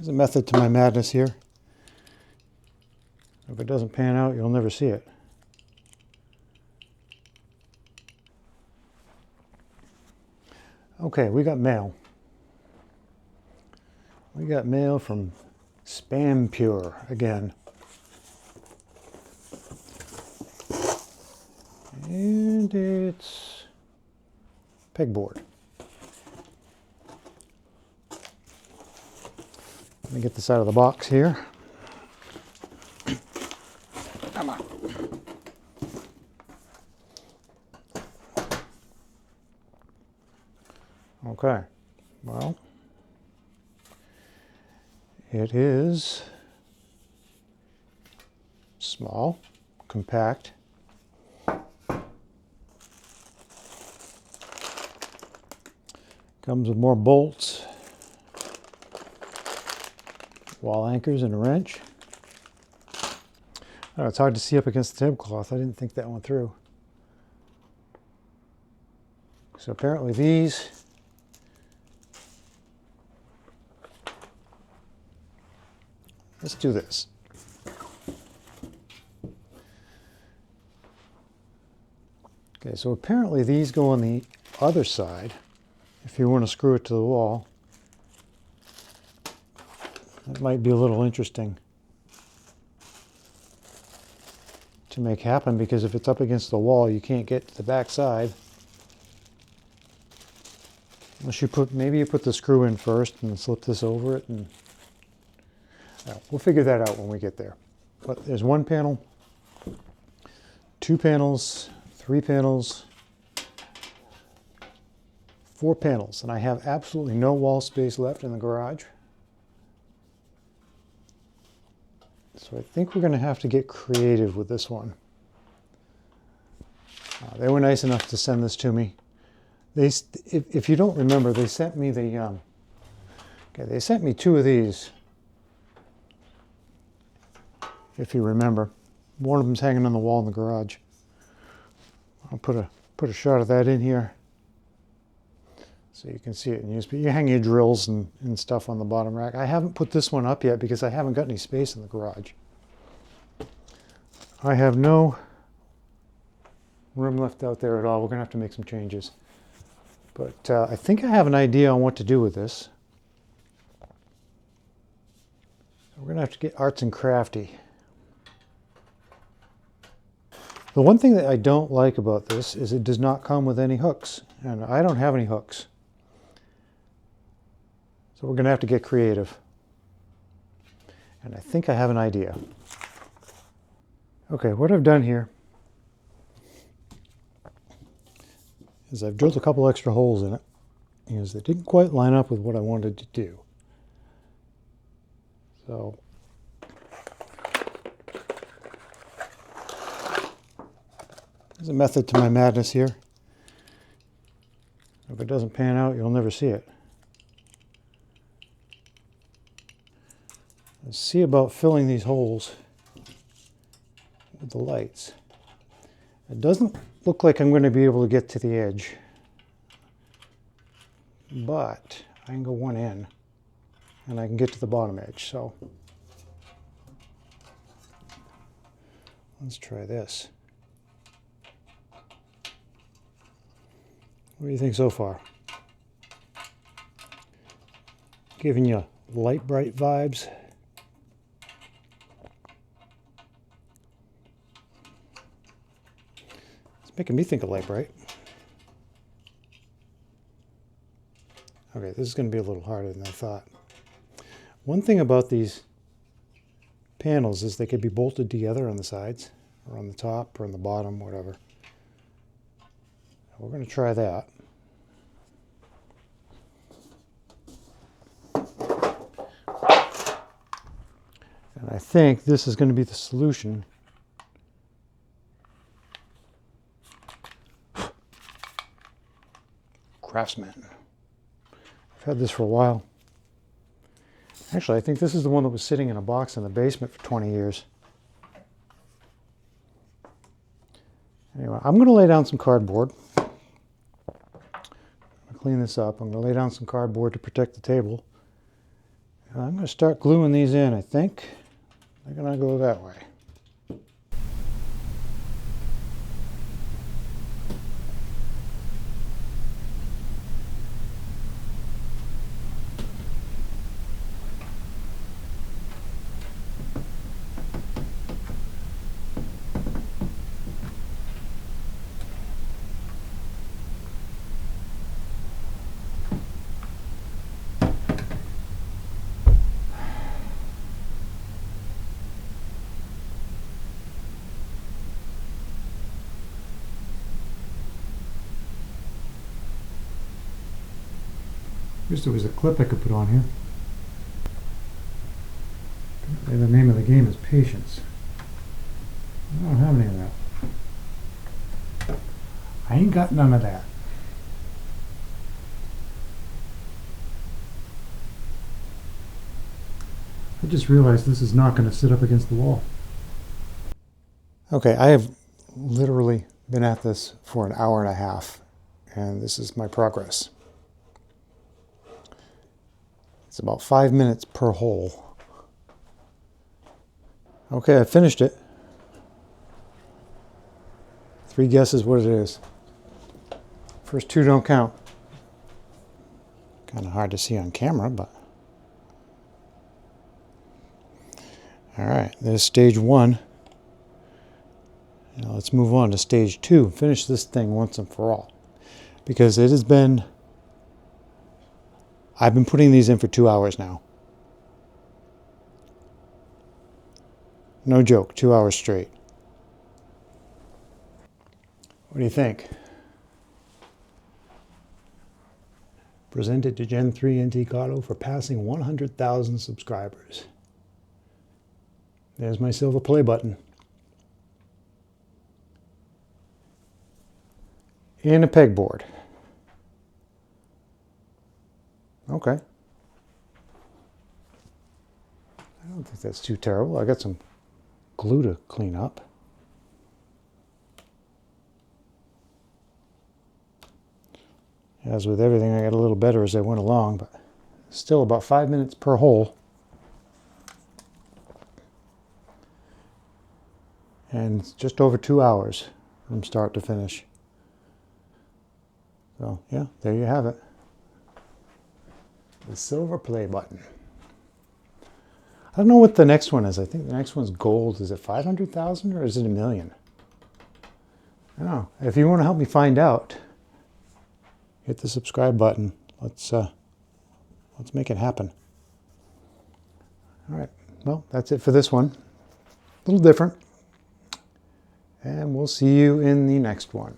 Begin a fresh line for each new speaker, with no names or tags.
There's a method to my madness here. If it doesn't pan out, you'll never see it. Okay, we got mail. We got mail from Spampur again. And it's pegboard. Let me get this out of the box here. Come on. Okay, well, it is small, compact. Comes with more bolts, wall anchors, and a wrench. Oh, it's hard to see up against the tablecloth. I didn't think that went through. So apparently these let's do this. Okay, so apparently these go on the other side. If you want to screw it to the wall, that might be a little interesting to make happen, because if it's up against the wall, you can't get to the back side. Unless you maybe you put the screw in first and slip this over it, and we'll figure that out when we get there. But there's one panel, 2 panels, 3 panels, 4 panels, and I have absolutely no wall space left in the garage. So I think we're going to have to get creative with this one. They were nice enough to send this to me. If you don't remember, they sent me they sent me 2 of these. If you remember, one of them's hanging on the wall in the garage. I'll put a shot of that in here so you can see it in use. But you hang your drills and stuff on the bottom rack. I haven't put this one up yet because I haven't got any space in the garage. I have no room left out there at all. We're going to have to make some changes. But I think I have an idea on what to do with this. We're going to have to get arts and crafty. The one thing that I don't like about this is it does not come with any hooks, and I don't have any hooks. So we're going to have to get creative. And I think I have an idea. Okay, what I've done here is I've drilled a couple extra holes in it because they didn't quite line up with what I wanted to do. So there's a method to my madness here. If it doesn't pan out, you'll never see it. Let's see about filling these holes with the lights. It doesn't look like I'm going to be able to get to the edge, but I can go one in and I can get to the bottom edge. So let's try this. What do you think so far? Giving you light bright vibes. It's making me think of light bright. Okay, this is going to be a little harder than I thought. One thing about these panels is they could be bolted together on the sides, or on the top, or on the bottom, whatever. We're going to try that. And I think this is going to be the solution. Craftsman. I've had this for a while. Actually, I think this is the one that was sitting in a box in the basement for 20 years. Anyway, I'm going to lay down some cardboard. Clean this up. I'm going to lay down some cardboard to protect the table. I'm going to start gluing these in, I think. They're going to go that way. Wish there was a clip I could put on here. The name of the game is patience. I don't have any of that. I ain't got none of that. I just realized this is not going to sit up against the wall. Okay, I have literally been at this for an hour and a half, and this is my progress. It's about 5 minutes per hole. Okay, I finished it. 3 guesses what it is. First 2 don't count. Kind of hard to see on camera, but... Alright, there's stage 1. Now let's move on to stage 2. Finish this thing once and for all. Because it has been... I've been putting these in for 2 hours now. No joke, 2 hours straight. What do you think? Presented to Gen 3 Antique Auto for passing 100,000 subscribers. There's my silver play button. And a pegboard. Okay. I don't think that's too terrible. I got some glue to clean up. As with everything, I got a little better as I went along, but still about 5 minutes per hole. And it's just over 2 hours from start to finish. So, yeah, there you have it. The silver play button. I don't know what the next one is. I think the next one's gold. Is it 500,000 or is it 1 million? I don't know. If you want to help me find out, hit the subscribe button. Let's make it happen. All right. Well, that's it for this one. A little different. And we'll see you in the next one.